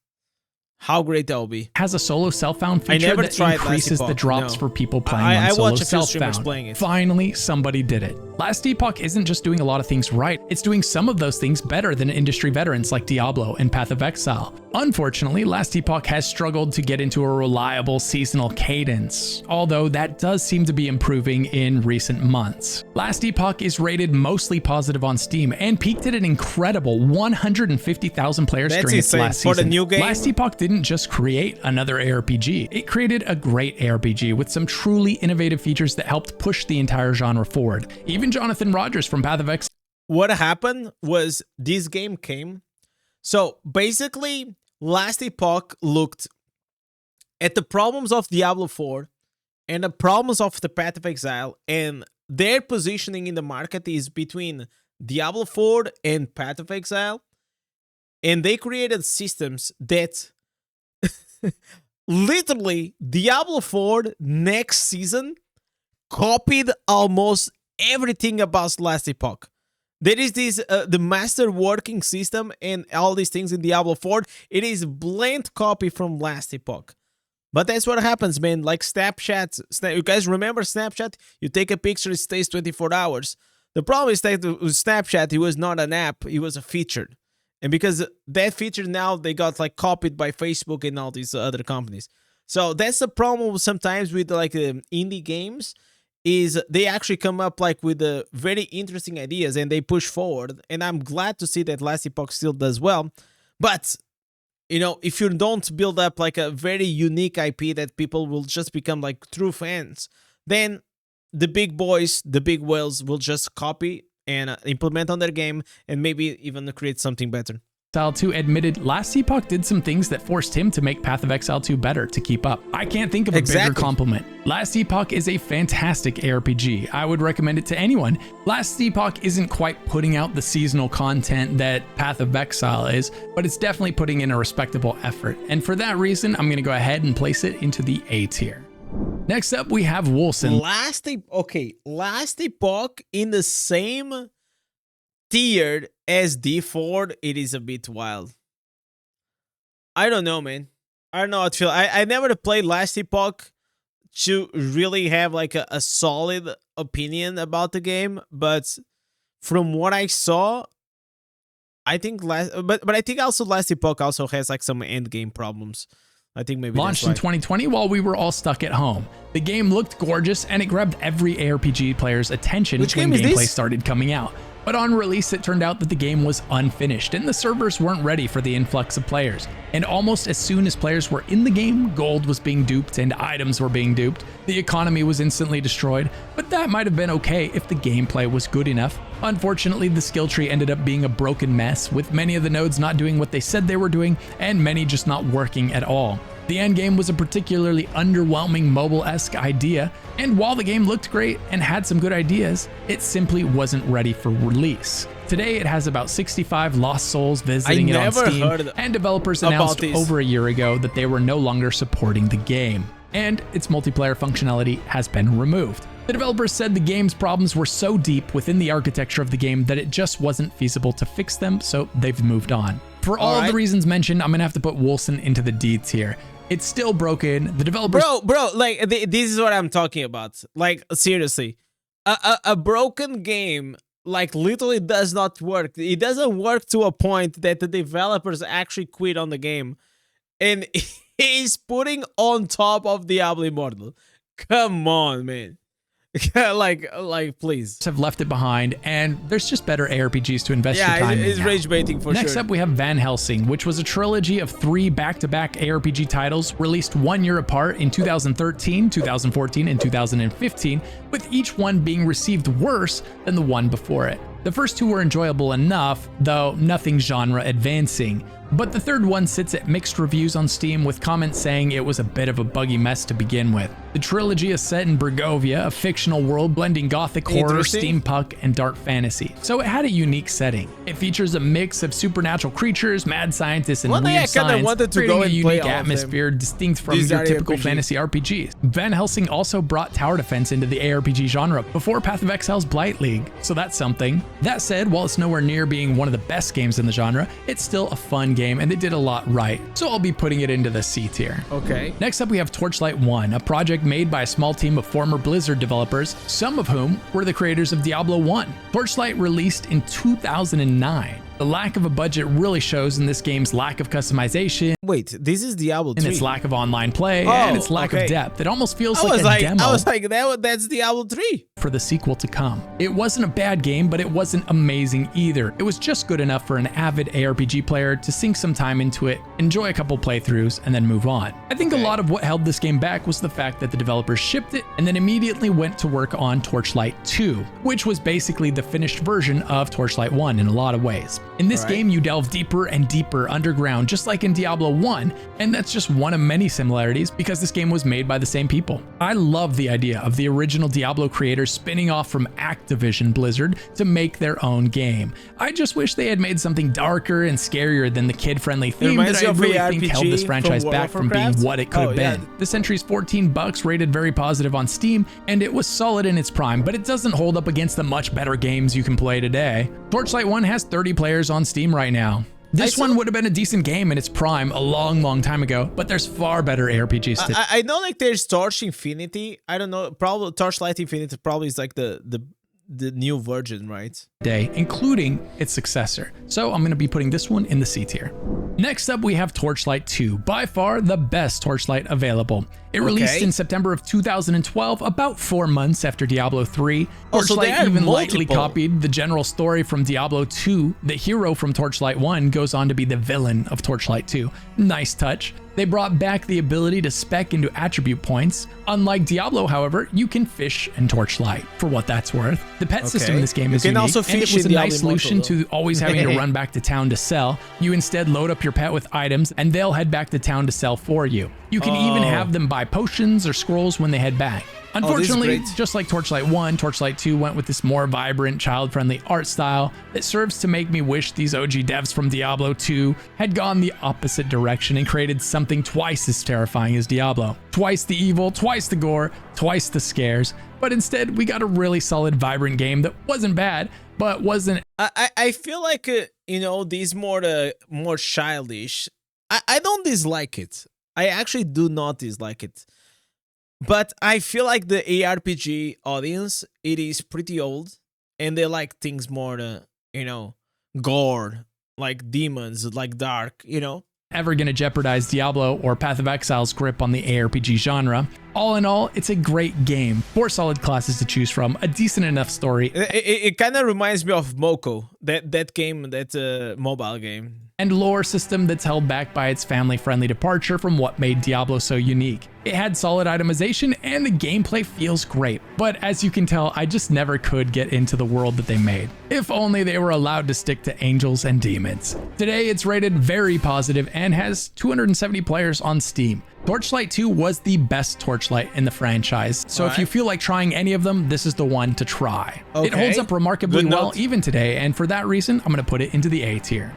How great that will be.
Has a solo self-found feature that increases the drops for people playing on solo self-found. Finally, somebody did it. Last Epoch isn't just doing a lot of things right, it's doing some of those things better than industry veterans like Diablo and Path of Exile. Unfortunately, Last Epoch has struggled to get into a reliable seasonal cadence, although that does seem to be improving in recent months. Last Epoch is rated mostly positive on Steam and peaked at an incredible 150,000 players during its last season.
For the new game?
Last Epoch didn't just create another ARPG, it created a great ARPG with some truly innovative features that helped push the entire genre forward. Even Jonathan Rogers from Path of Exile.
What happened was this game came. So basically, Last Epoch looked at the problems of Diablo 4 and the problems of the Path of Exile, and their positioning in the market is between Diablo 4 and Path of Exile, and they created systems that literally Diablo 4 next season copied almost everything about Last Epoch. There is this the master working system and all these things in Diablo 4. It is bland copy from Last Epoch. But that's what happens, man. Like Snapchat. You guys remember Snapchat? You take a picture, it stays 24 hours. The problem is that with Snapchat, it was not an app, it was a feature. And because that feature now, they got like copied by Facebook and all these other companies. So that's the problem sometimes with like indie games, is they actually come up like with very interesting ideas and they push forward. And I'm glad to see that Last Epoch still does well. But, you know, if you don't build up like a very unique IP that people will just become like true fans, then the big boys, the big whales will just copy and implement on their game and maybe even create something better.
Exile 2 admitted Last Epoch did some things that forced him to make Path of Exile 2 better to keep up. I can't think of a bigger compliment. Last Epoch is a fantastic ARPG. I would recommend it to anyone. Last Epoch isn't quite putting out the seasonal content that Path of Exile is, but it's definitely putting in a respectable effort. And for that reason, I'm going to go ahead and place it into the A tier. Next up, we have Wolson.
Last Epoch in the same tier as D4, it is a bit wild. I don't know, man. I don't know how to feel. I never played Last Epoch to really have like a solid opinion about the game, but from what I saw, I think but I think also Last Epoch also has like some end game problems. I think maybe
launched in 2020 while we were all stuck at home. The game looked gorgeous and it grabbed every ARPG player's attention when gameplay started coming out. But on release, it turned out that the game was unfinished and the servers weren't ready for the influx of players. And almost as soon as players were in the game, gold was being duped and items were being duped. The economy was instantly destroyed, but that might have been okay if the gameplay was good enough. Unfortunately, the skill tree ended up being a broken mess, with many of the nodes not doing what they said they were doing and many just not working at all. The endgame was a particularly underwhelming mobile-esque idea, and while the game looked great and had some good ideas, it simply wasn't ready for release. Today, it has about 65 lost souls visiting it on Steam, and developers announced over a year ago that they were no longer supporting the game, and its multiplayer functionality has been removed. The developers said the game's problems were so deep within the architecture of the game that it just wasn't feasible to fix them, so they've moved on. For all of the reasons mentioned, I'm gonna have to put Wolson into the D tier. It's still broken. The developers
Bro, like this is what I'm talking about. Like seriously, a broken game like literally does not work. It doesn't work to a point that the developers actually quit on the game, and he's putting on top of Diablo Immortal. Come on, man. like please.
have left it behind, and there's just better ARPGs to invest your time in.
It's
now.
rage baiting for sure.
Next up, we have Van Helsing, which was a trilogy of 3 back-to-back ARPG titles released 1 year apart in 2013, 2014, and 2015, with each one being received worse than the one before it. The first 2 were enjoyable enough, though nothing genre advancing. But the third one sits at mixed reviews on Steam, with comments saying it was a bit of a buggy mess to begin with. The trilogy is set in Bregovia, a fictional world blending gothic horror, steampunk, and dark fantasy, so it had a unique setting. It features a mix of supernatural creatures, mad scientists, and weird science, creating a unique atmosphere distinct from your typical fantasy RPGs. Van Helsing also brought tower defense into the ARPG genre before Path of Exile's Blight League, so that's something. That said, while it's nowhere near being one of the best games in the genre, it's still a fun game, and they did a lot right, so I'll be putting it into the C tier.
Okay.
Next up, we have Torchlight 1, a project made by a small team of former Blizzard developers, some of whom were the creators of Diablo 1. Torchlight released in 2009. The lack of a budget really shows in this game's lack of customization.
Wait, this is Diablo 3.
And its lack of online play, and its lack of depth. It almost feels like a demo.
I was like, that's Diablo 3.
For the sequel to come. It wasn't a bad game, but it wasn't amazing either. It was just good enough for an avid ARPG player to sink some time into it, enjoy a couple playthroughs, and then move on. I think a lot of what held this game back was the fact that the developers shipped it and then immediately went to work on Torchlight 2, which was basically the finished version of Torchlight 1 in a lot of ways. In this game, you delve deeper and deeper underground, just like in Diablo 1, and that's just one of many similarities because this game was made by the same people. I love the idea of the original Diablo creators spinning off from Activision Blizzard to make their own game. I just wish they had made something darker and scarier than the kid-friendly theme that I really think held this franchise back from being what it could have been. This entry's $14, rated very positive on Steam, and it was solid in its prime, but it doesn't hold up against the much better games you can play today. Torchlight 1 has 30 players on Steam right now. This one would have been a decent game in its prime a long time ago, but there's far better ARPGs today.
I know like there's Torch Infinity. I don't know, probably Torchlight Infinity probably is like the new version, right?
Including its successor. So I'm going to be putting this one in the C tier. Next up, we have Torchlight 2, by far the best Torchlight available. It released in September of 2012, about 4 months after Diablo 3. Torchlight even lightly copied the general story from Diablo 2. The hero from Torchlight 1 goes on to be the villain of Torchlight 2. Nice touch. They brought back the ability to spec into attribute points. Unlike Diablo, however, you can fish in Torchlight, for what that's worth. The pet system in this game is unique, and it was a nice solution to always having to run back to town to sell. You instead load up your pet with items, and they'll head back to town to sell for you. You can even have them buy potions or scrolls when they head back. Unfortunately, just like Torchlight 1, Torchlight 2 went with this more vibrant, child-friendly art style that serves to make me wish these OG devs from Diablo 2 had gone the opposite direction and created something twice as terrifying as Diablo. Twice the evil, twice the gore, twice the scares, but instead we got a really solid, vibrant game that wasn't bad, but wasn't...
I feel like, you know, these more childish. I don't dislike it. I actually do not dislike it. But I feel like the ARPG audience, it is pretty old, and they like things more, you know, gore, like demons, like dark, you know?
Ever gonna jeopardize Diablo or Path of Exile's grip on the ARPG genre. All in all, it's a great game. 4 solid classes to choose from, a decent enough story.
It kind of reminds me of Moko, that game, that mobile game.
And lore system that's held back by its family-friendly departure from what made Diablo so unique. It had solid itemization and the gameplay feels great, but as you can tell, I just never could get into the world that they made. If only they were allowed to stick to angels and demons. Today, it's rated very positive and has 270 players on Steam. Torchlight 2 was the best Torchlight in the franchise, so if you feel like trying any of them, this is the one to try. It holds up remarkably well even today, and for that reason, I'm going to put it into the A tier.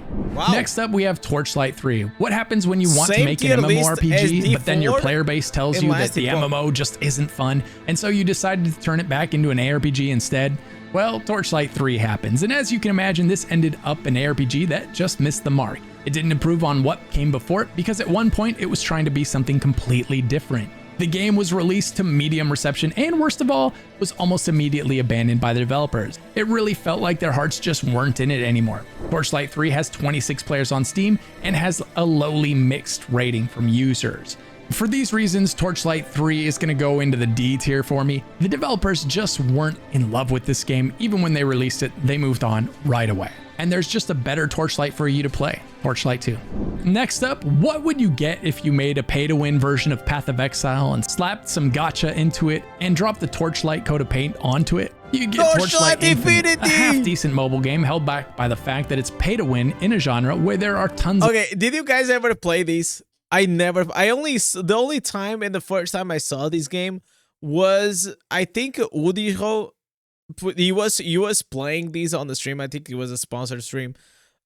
Next up, we have Torchlight 3. What happens when you want to make an MMORPG, but then your player base tells you that the MMO just isn't fun, and so you decided to turn it back into an ARPG instead? Well, Torchlight 3 happens, and as you can imagine, this ended up an ARPG that just missed the mark. It didn't improve on what came before it because at one point it was trying to be something completely different. The game was released to medium reception and, worst of all, was almost immediately abandoned by the developers. It really felt like their hearts just weren't in it anymore. Torchlight 3 has 26 players on Steam and has a lowly mixed rating from users. For these reasons, Torchlight 3 is going to go into the D tier for me. The developers just weren't in love with this game. Even when they released it, they moved on right away. And there's just a better Torchlight for you to play, Torchlight 2. Next up, what would you get if you made a pay-to-win version of Path of Exile and slapped some gacha into it and dropped the Torchlight coat of paint onto it? You get Torchlight Infinite, a half-decent mobile game held back by the fact that it's pay-to-win in a genre where there are tons of...
Okay, did you guys ever play these? The only time and the first time I saw this game was, I think Udiho, he was playing these on the stream. I think it was a sponsored stream.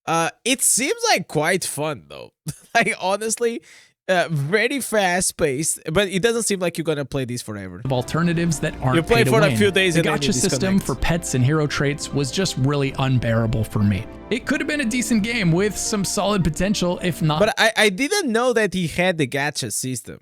It seems like quite fun though. Like honestly, very fast paced, but it doesn't seem like you're gonna play these forever.
Alternatives that aren't
you play for a few days.
The gacha system for pets and hero traits was just really unbearable for me. It could have been a decent game with some solid potential, if not.
But I didn't know that he had the gacha system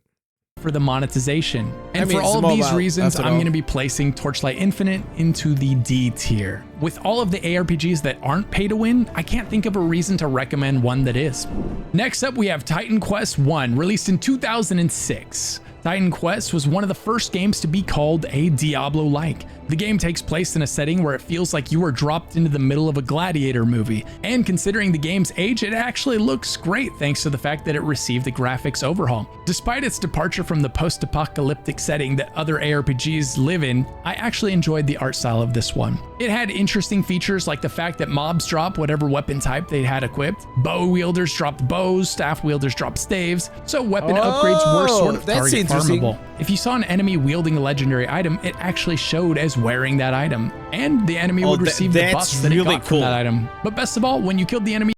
for the monetization. And for all of these reasons, I'm going to be placing Torchlight Infinite into the D tier. With all of the ARPGs that aren't pay to win, I can't think of a reason to recommend one that is. Next up, we have Titan Quest 1, released in 2006. Titan Quest was one of the first games to be called a Diablo-like. The game takes place in a setting where it feels like you were dropped into the middle of a gladiator movie, and considering the game's age, it actually looks great thanks to the fact that it received a graphics overhaul. Despite its departure from the post-apocalyptic setting that other ARPGs live in, I actually enjoyed the art style of this one. It had interesting features like the fact that mobs drop whatever weapon type they had equipped, bow wielders dropped bows, staff wielders dropped staves, so weapon upgrades were sort of target farmable. If you saw an enemy wielding a legendary item, it actually showed as wearing that item, and the enemy would receive the buffs that it got from that item. But best of all, when you killed the enemy...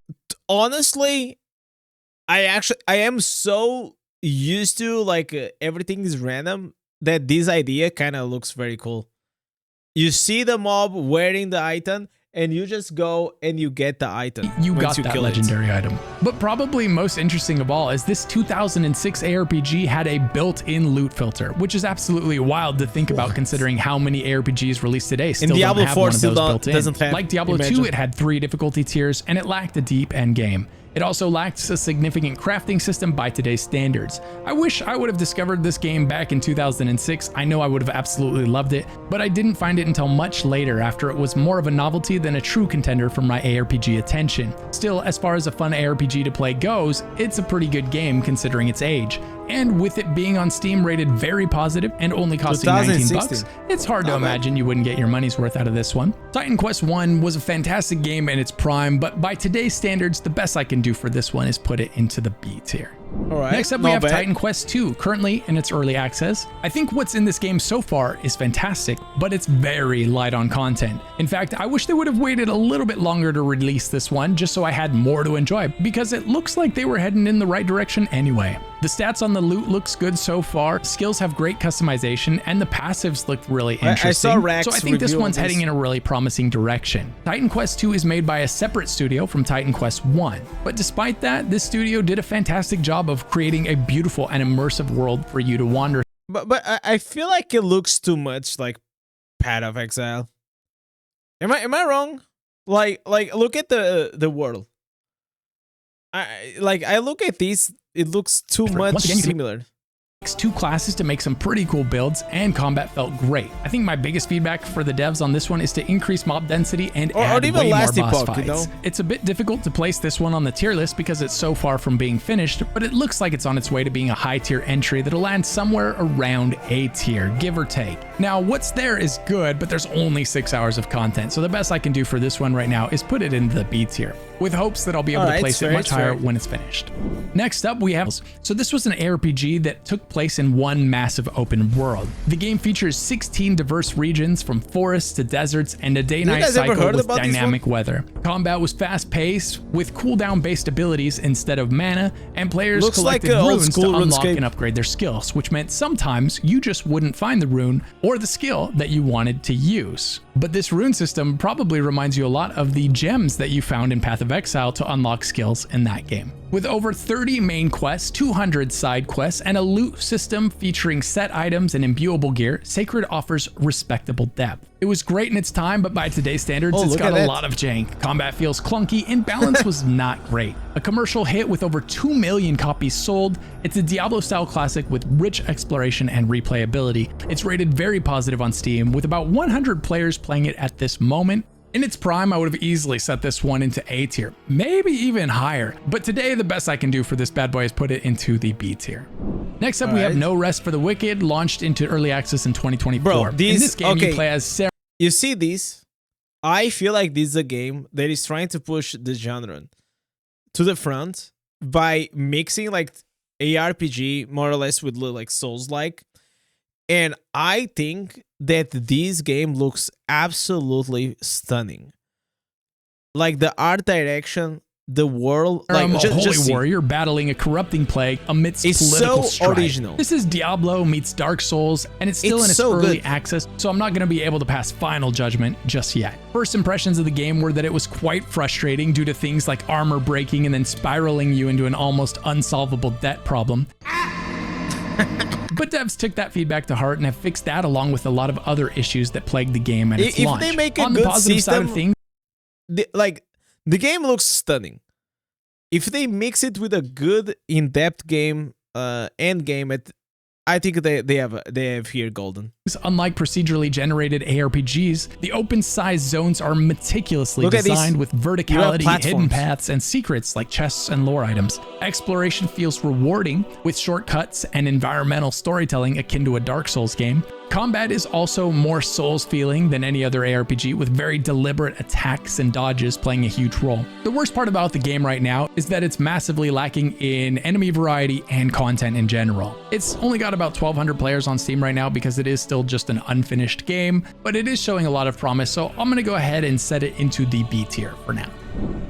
Honestly, I am so used to like everything is random that this idea kind of looks very cool. You see the mob wearing the item, and you just go and you get the item.
You got that legendary item. But probably most interesting of all is this 2006 ARPG had a built-in loot filter, which is absolutely wild to think about considering how many ARPGs released today still don't have one of those built in. Like Diablo 2, it had 3 difficulty tiers, and it lacked a deep end game. It also lacks a significant crafting system by today's standards. I wish I would have discovered this game back in 2006. I know I would have absolutely loved it, but I didn't find it until much later after it was more of a novelty than a true contender for my ARPG attention. Still, as far as a fun ARPG to play goes, it's a pretty good game considering its age. And with it being on Steam rated very positive and only costing 19 bucks, it's hard to imagine you wouldn't get your money's worth out of this one. Titan Quest 1 was a fantastic game in its prime, but by today's standards, the best I can do for this one is put it into the B tier. Next up, we have Titan Quest 2, currently in its early access. I think what's in this game so far is fantastic, but it's very light on content. In fact, I wish they would have waited a little bit longer to release this one just so I had more to enjoy, because it looks like they were heading in the right direction anyway. The stats on the loot looks good so far, skills have great customization, and the passives look really interesting. So I think this one's heading in a really promising direction. Titan Quest 2 is made by a separate studio from Titan Quest 1, but despite that, this studio did a fantastic job of creating a beautiful and immersive world for you to wander.
But I feel like it looks too much like Path of Exile. Am I wrong? Like look at the world. I look at these, it looks too much similar.
Two classes to make some pretty cool builds, and combat felt great. I think my biggest feedback for the devs on this one is to increase mob density and add way more boss fights. You know? It's a bit difficult to place this one on the tier list because it's so far from being finished, but it looks like it's on its way to being a high tier entry that'll land somewhere around A tier, give or take. Now, what's there is good, but there's only 6 hours of content, so the best I can do for this one right now is put it into the B tier, with hopes that I'll be able to place it much higher when it's finished. Next up, we have... So this was an ARPG that took place in one massive open world. The game features 16 diverse regions from forests to deserts and a day-night cycle with dynamic weather. Combat was fast-paced with cooldown-based abilities instead of mana, and players collected runes to unlock and upgrade their skills, which meant sometimes you just wouldn't find the rune or the skill that you wanted to use. But this rune system probably reminds you a lot of the gems that you found in Path of Exile to unlock skills in that game. With over 30 main quests, 200 side quests, and a loot system featuring set items and imbuable gear, Sacred offers respectable depth. It was great in its time, but by today's standards, it's got a lot of jank. Combat feels clunky, and balance was not great. A commercial hit with over 2 million copies sold, it's a Diablo-style classic with rich exploration and replayability. It's rated very positive on Steam, with about 100 players playing it at this moment. In its prime, I would have easily set this one into A tier, maybe even higher. But today, the best I can do for this bad boy is put it into the B tier. Next up, we have No Rest for the Wicked, launched into early access in 2024.
Bro,
in this game, you play as Sarah.
You see these? I feel like this is a game that is trying to push the genre to the front by mixing like ARPG more or less with like Souls-like. And I think that this game looks absolutely stunning. Like the art direction, the world, like
holy warrior battling a corrupting plague amidst political strife.
Original.
This is Diablo meets Dark Souls, and it's still in its early access, so I'm not going to be able to pass final judgment just yet. First impressions of the game were that it was quite frustrating due to things like armor breaking and then spiraling you into an almost unsolvable debt problem. But devs took that feedback to heart and have fixed that along with a lot of other issues that plagued the game at its launch.
If they make a
On
good
the positive
system,
side of things,
the game looks stunning. If they mix it with a good in-depth game, end game, I think they have here golden.
Unlike procedurally generated ARPGs, the open-sized zones are meticulously designed with verticality, hidden paths, and secrets like chests and lore items. Exploration feels rewarding with shortcuts and environmental storytelling akin to a Dark Souls game. Combat is also more Souls-feeling than any other ARPG, with very deliberate attacks and dodges playing a huge role. The worst part about the game right now is that it's massively lacking in enemy variety and content in general. It's only got about 1,200 players on Steam right now because it is still just an unfinished game, but it is showing a lot of promise, so I'm going to go ahead and set it into the B tier for now.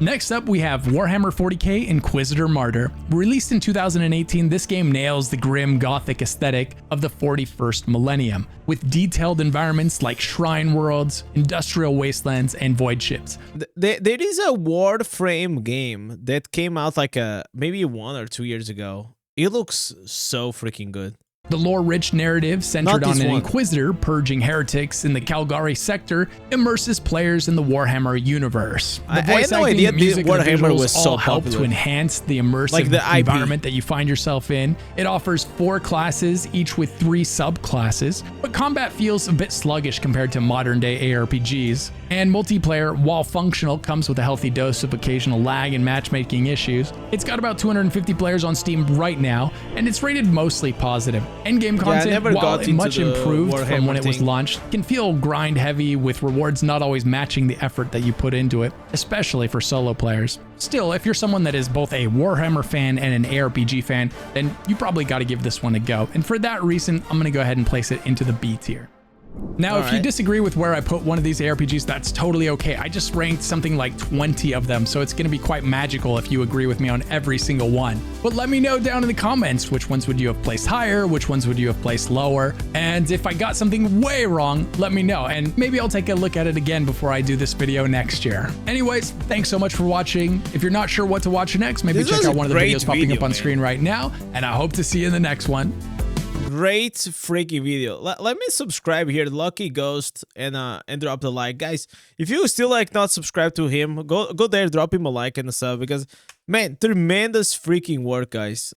Next up, we have Warhammer 40k Inquisitor Martyr. Released in 2018, this game nails the grim gothic aesthetic of the 41st millennium, with detailed environments like shrine worlds, industrial wastelands, and void ships.
There is a Warframe game that came out like maybe 1 or 2 years ago. It looks so freaking good.
The lore-rich narrative centered on an Inquisitor purging heretics in the Calgary sector immerses players in the Warhammer universe. The voice acting, music, and visuals all help to enhance the immersive environment that you find yourself in. It offers 4 classes, each with 3 subclasses, but combat feels a bit sluggish compared to modern-day ARPGs. And multiplayer, while functional, comes with a healthy dose of occasional lag and matchmaking issues. It's got about 250 players on Steam right now, and it's rated mostly positive. Endgame content, while much improved from when it was launched, can feel grind heavy with rewards not always matching the effort that you put into it, especially for solo players. Still, if you're someone that is both a Warhammer fan and an ARPG fan, then you probably got to give this one a go. And for that reason, I'm going to go ahead and place it into the B tier. Now, if you disagree with where I put one of these ARPGs, that's totally okay. I just ranked something like 20 of them, so it's going to be quite magical if you agree with me on every single one. But let me know down in the comments, which ones would you have placed higher, which ones would you have placed lower, and if I got something way wrong, let me know, and maybe I'll take a look at it again before I do this video next year. Anyways, thanks so much for watching. If you're not sure what to watch next, maybe check out one of the videos popping up on screen right now, and I hope to see you in the next one.
Great freaking video. Let me subscribe here, Lucky Ghost, and drop the like, guys. If you still not subscribed to him, go there, drop him a like and a sub, because man, tremendous freaking work, guys.